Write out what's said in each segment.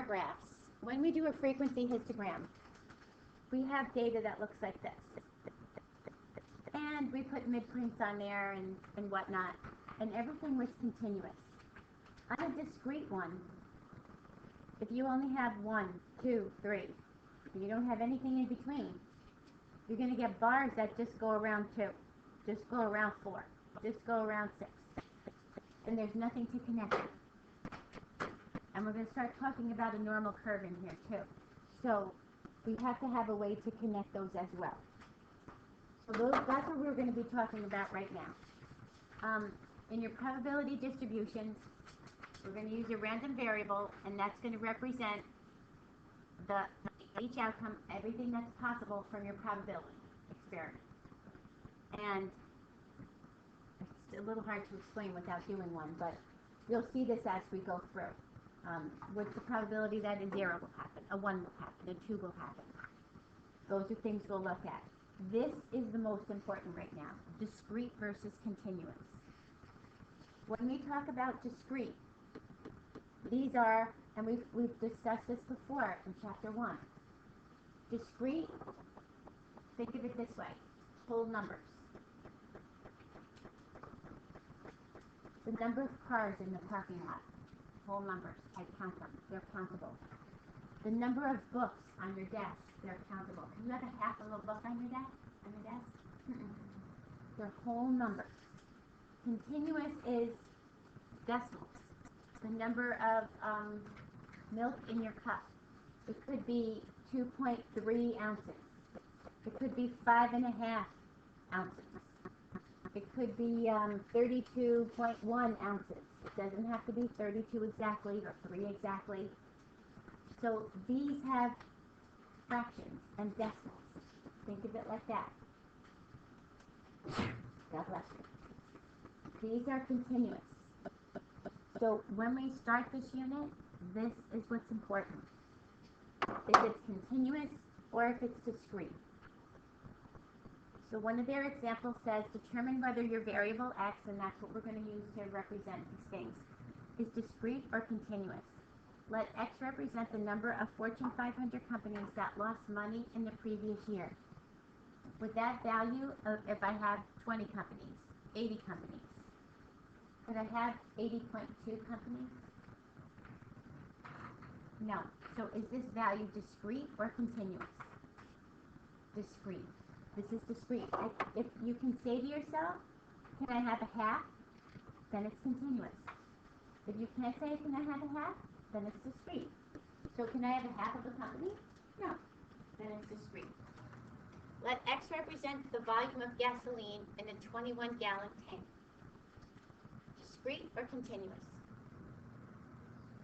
graphs, when we do a frequency histogram, we have data that looks like this. And we put midpoints on there and whatnot, and everything was continuous. On a discrete one, if you only have 1, 2, 3, and you don't have anything in between, you're going to get bars that just go around 2, just go around 4, just go around 6. And there's nothing to connect it. And we're going to start talking about a normal curve in here too. So we have to have a way to connect those as well. So that's what we're going to be talking about right now. In your probability distributions, we're going to use a random variable, and that's going to represent each outcome, everything that's possible from your probability experiment. And it's a little hard to explain without doing one, but you'll see this as we go through. What's the probability that a 0 will happen, a 1 will happen, a 2 will happen? Those are things we'll look at. This is the most important right now, discrete versus continuous. When we talk about discrete, these are, and we've discussed this before in chapter 1. Discrete, think of it this way, whole numbers. The number of cars in the parking lot, whole numbers, I count them, they're countable. The number of books on your desk, they're countable. Can you have a half a little book on your desk? They're whole numbers. Continuous is decimals. The number of milk in your cup. It could be 2.3 ounces. It could be 5.5 ounces. It could be 32.1 ounces. It doesn't have to be 32 exactly or 3 exactly. So these have fractions and decimals. Think of it like that. God bless you. These are continuous. So when we start this unit, this is what's important. If it's continuous or if it's discrete. So one of their examples says, determine whether your variable x, and that's what we're going to use to represent these things, is discrete or continuous. Let x represent the number of Fortune 500 companies that lost money in the previous year. With that value, if I have 20 companies, 80 companies, could I have 80.2 companies? No. So is this value discrete or continuous? Discrete. This is discrete. If you can say to yourself, can I have a half? Then it's continuous. If you can't say, can I have a half? Then it's discrete. So can I have a half of a company? No. Then it's discrete. Let x represent the volume of gasoline in a 21-gallon tank. Discrete or continuous?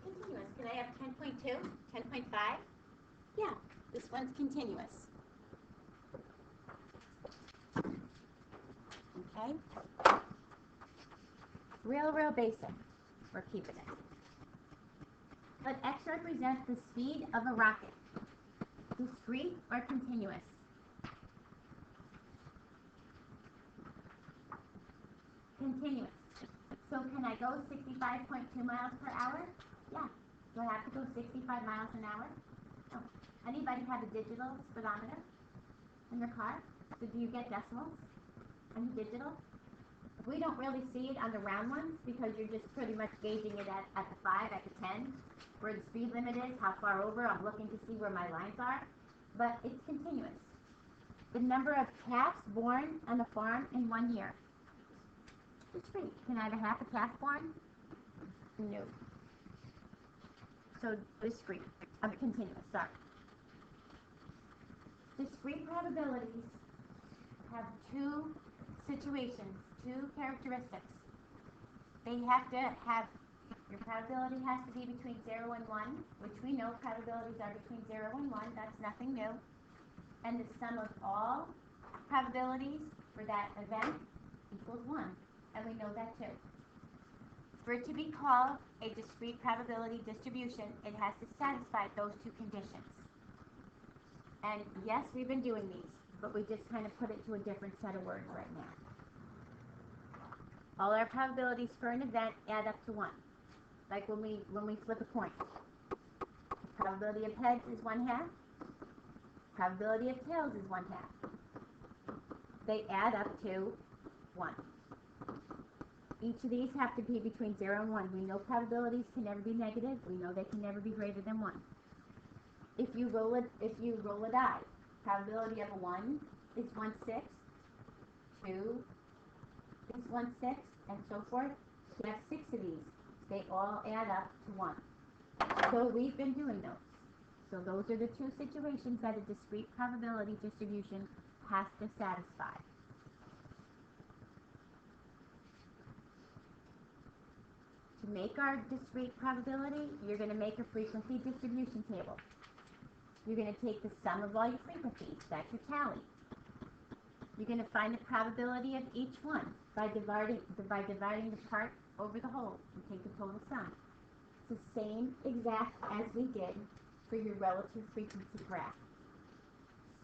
Continuous. Can I have 10.2? 10.5? Yeah, this one's continuous. Okay? Real basic. We're keeping it. Let x represent the speed of a rocket. Discrete or continuous? Continuous. So can I go 65.2 miles per hour? Yeah. Do I have to go 65 miles an hour? No. Anybody have a digital speedometer in their car? So do you get decimals on the digital? We don't really see it on the round ones because you're just pretty much gauging it at the 5, at the 10, where the speed limit is, how far over. I'm looking to see where my lines are. But it's continuous. The number of calves born on a farm in 1 year. Discrete. Can I have a half a calf born? No. So discrete. Continuous, sorry. Discrete probabilities have two situations, two characteristics. They have to have, your probability has to be between 0 and 1, which we know probabilities are between 0 and 1. That's nothing new. And the sum of all probabilities for that event equals 1. And we know that too. For it to be called a discrete probability distribution, it has to satisfy those two conditions. And yes, we've been doing these, but we just kind of put it to a different set of words right now. All our probabilities for an event add up to 1. Like when we flip a coin. The Probability of heads is 1/2. Probability of tails is 1/2. They add up to 1. Each of these have to be between 0 and 1. We know probabilities can never be negative. We know they can never be greater than 1. If you roll a die, probability of a 1 is 1/6, 2 is 1/6, and so forth. You have 6 of these. They all add up to 1. So we've been doing those. So those are the two situations that a discrete probability distribution has to satisfy. To make our discrete probability, you're going to make a frequency distribution table. You're going to take the sum of all your frequencies. That's your tally. You're going to find the probability of each one by dividing the part over the whole and take the total sum. It's the same exact as we did for your relative frequency graph.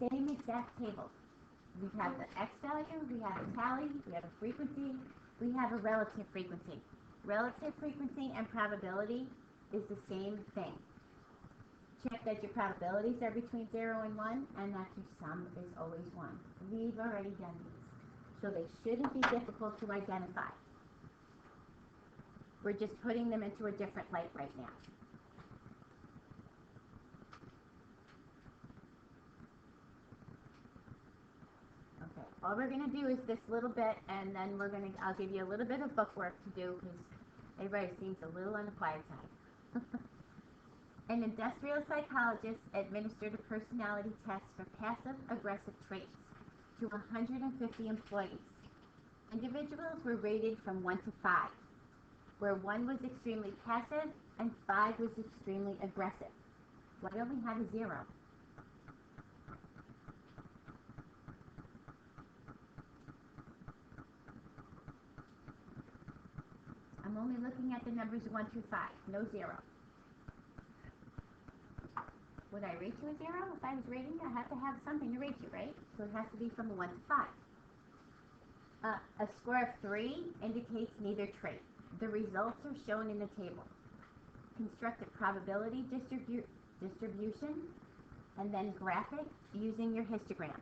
Same exact table. We have the x value, we have a tally, we have a frequency, we have a relative frequency. Relative frequency and probability is the same thing. Check that your probabilities are between 0 and 1 and that your sum is always 1. We've already done these, so they shouldn't be difficult to identify. We're just putting them into a different light right now. Okay, all we're going to do is this little bit, and then I'll give you a little bit of book work to do because everybody seems a little on the quiet side. An industrial psychologist administered a personality test for passive-aggressive traits to 150 employees. Individuals were rated from 1 to 5, where 1 was extremely passive and 5 was extremely aggressive. Why don't we have a 0? I'm only looking at the numbers 1 through 5, no 0. Would I rate you a 0? If I was rating you, I have to have something to rate you, right? So it has to be from a 1 to 5. A score of 3 indicates neither trait. The results are shown in the table. Construct a probability distribution and then graph it using your histogram.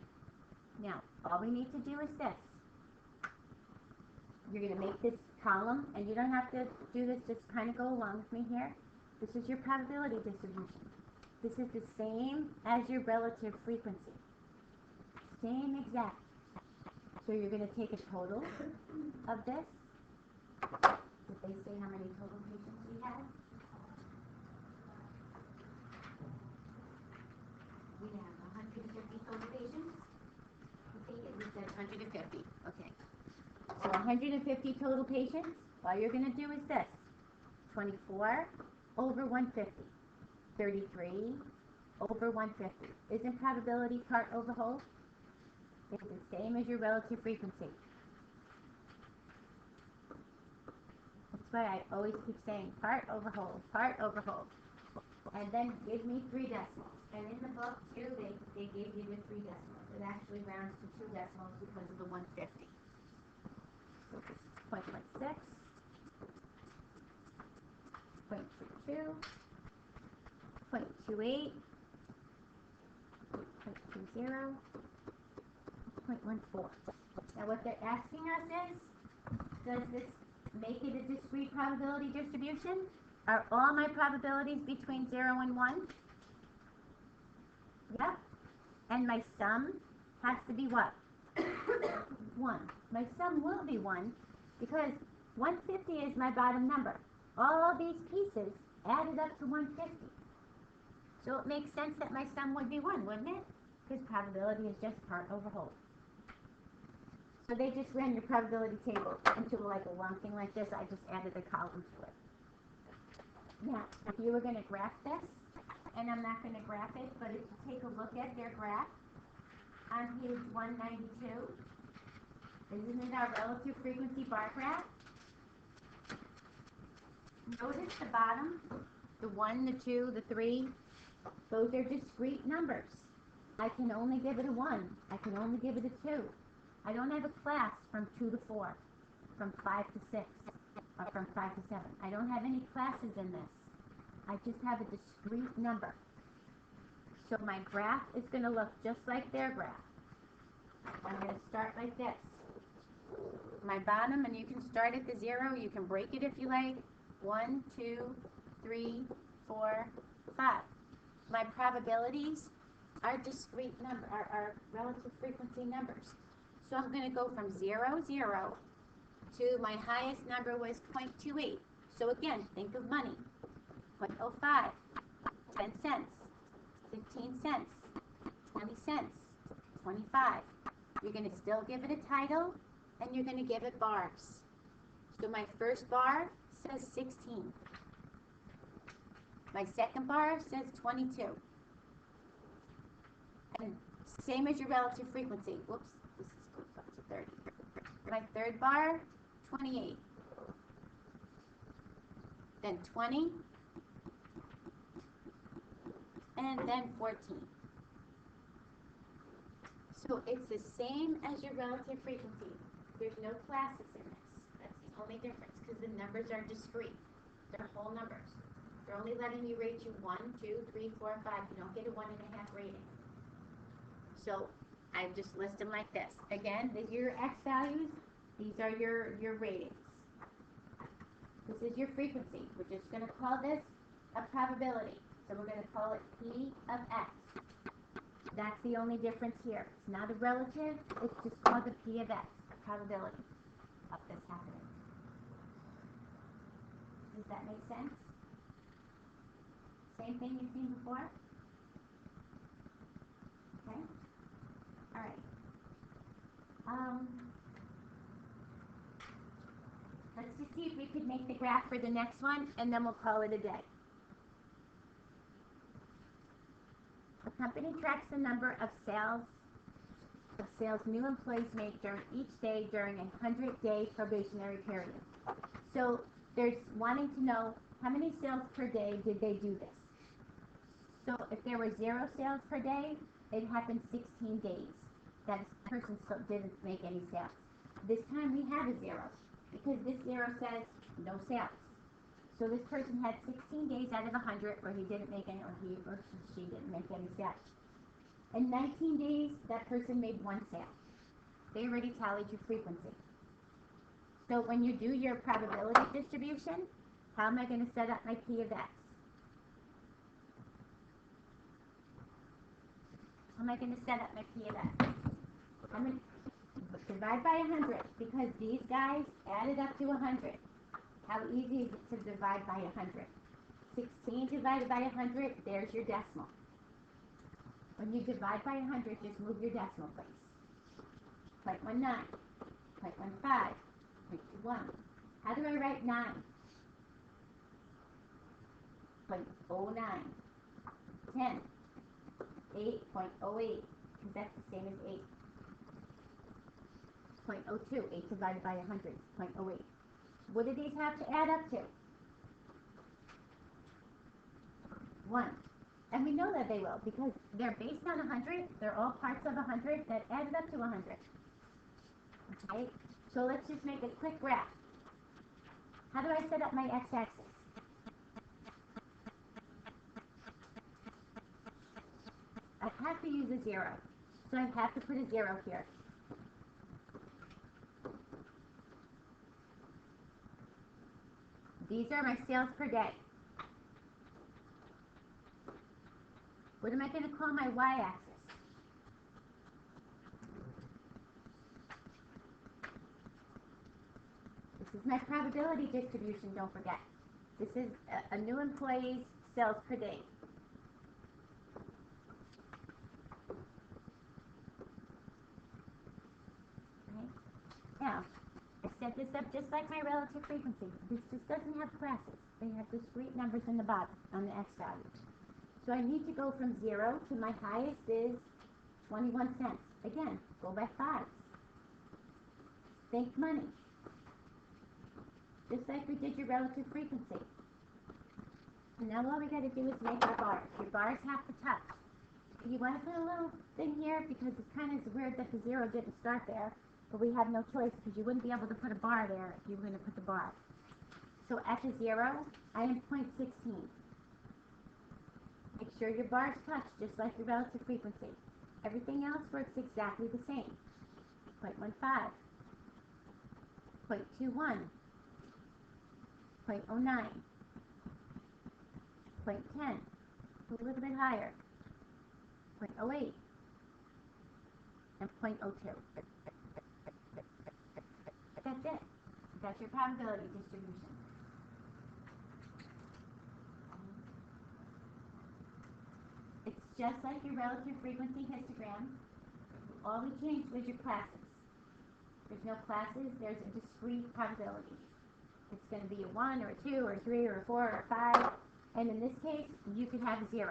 Now, all we need to do is this. You're going to make this column, and you don't have to do this, just kind of go along with me here. This is your probability distribution. This is the same as your relative frequency. Same exact. So you're going to take a total of this. Did they say how many total patients we had? We have 150 total patients. I think it said 150. Okay. So 150 total patients. All you're going to do is this. 24 over 150. 33 over 150. Isn't probability part over whole? It's the same as your relative frequency. That's why I always keep saying part over whole, part over whole. And then give me 3 decimals. And in the book, too, they gave you the 3 decimals. It actually rounds to 2 decimals because of the 150. So this is 0.16, 0.22, 0.28, 0.20, 0.14. Now what they're asking us is, does this make it a discrete probability distribution? Are all my probabilities between 0 and 1? Yep. And my sum has to be what? 1. My sum will be 1 because 150 is my bottom number. All these pieces added up to 150. So it makes sense that my sum would be 1, wouldn't it? Because probability is just part over whole. So they just ran your probability table into like a long thing like this. I just added a column to it. Now, if you were going to graph this, and I'm not going to graph it, but if you take a look at their graph on page 192, isn't it our relative frequency bar graph? Notice the bottom, the 1, the 2, the 3, those are discrete numbers. I can only give it a 1. I can only give it a 2. I don't have a class from 2 to 4, from 5 to 6, or from 5 to 7. I don't have any classes in this. I just have a discrete number. So my graph is going to look just like their graph. I'm going to start like this. My bottom, and you can start at the 0. You can break it if you like. 1, 2, 3, 4, 5. My probabilities are discrete number, are relative frequency numbers. So I'm going to go from 0, 0 to my highest number was 0.28. So again, think of money. 0.05, 10 cents, 15 cents, 20 cents, 25. You're going to still give it a title, and you're going to give it bars. So my first bar says 16. My second bar says 22. And same as your relative frequency. Whoops, this goes up to 30. My third bar, 28. Then 20. And then 14. So it's the same as your relative frequency. There's no classes in this. That's the only difference, because the numbers are discrete. They're whole numbers. They're only letting you rate you 1, 2, 3, 4, 5. You don't get a 1.5 rating. So I just list them like this. Again, these are your X values. These are your ratings. This is your frequency. We're just going to call this a probability. So we're going to call it P of X. That's the only difference here. It's not a relative. It's just called the P of X, a probability of this happening. Does that make sense? Same thing you've seen before? Okay. All right. Let's just see if we could make the graph for the next one, and then we'll call it a day. The company tracks the number of sales new employees make during each day during a 100-day probationary period. So there's wanting to know how many sales per day did they do this. So if there were 0 sales per day, it happened 16 days. That person didn't make any sales. This time we have a 0 because this 0 says no sales. So this person had 16 days out of 100 where he didn't make any, or he or she didn't make any sales. In 19 days, that person made 1 sale. They already tallied your frequency. So when you do your probability distribution, how am I going to set up my P of X? How am I going to set up my P of X? I'm going to divide by 100 because these guys added up to 100. How easy is it to divide by 100? 16 divided by 100, there's your decimal. When you divide by 100, just move your decimal place. 0.19, 0.15, 0.21. How do I write 9? 0.09, 10, 8.08, because that's the same as 8. 0.02, 8 divided by 100, 0.08. What do these have to add up to? 1. And we know that they will because they're based on 100. They're all parts of 100 that added up to 100. Okay? So let's just make a quick graph. How do I set up my x-axis? I have to use a 0. So I have to put a 0 here. These are my sales per day. What am I going to call my y-axis? This is my probability distribution, don't forget. This is a new employee's sales per day. Okay. Now, I set this up just like my relative frequency. This just doesn't have classes. They have discrete numbers in the bottom on the x value. So I need to go from 0 to my highest is 21 cents. Again, go by 5. Think money. Just like we did your relative frequency. And now all we got to do is make our bars. Your bars have to touch. You want to put a little thing here because it's kind of weird that the 0 didn't start there. But we have no choice because you wouldn't be able to put a bar there if you were going to put the bar. So at the 0, I am 0.16. Make sure your bars touch, just like your relative frequency. Everything else works exactly the same. 0.15, 0.21, 0.09, 0.10, a little bit higher, 0.08, and 0.02. That's it. That's your probability distribution. It's just like your relative frequency histogram. All we changed was your classes. There's no classes, there's a discrete probability. It's going to be a 1 or a 2 or a 3 or a 4 or a 5. And in this case, you could have a 0.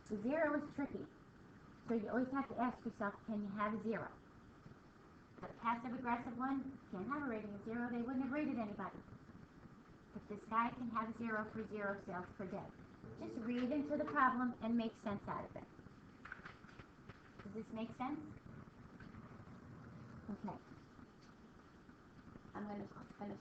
The 0 is tricky. So you always have to ask yourself, can you have a 0? The passive-aggressive one can't have a rating of 0. They wouldn't have rated anybody. But this guy can have a 0 for 0 sales per day. Just read into the problem and make sense out of it. Does this make sense? Okay. I'm going to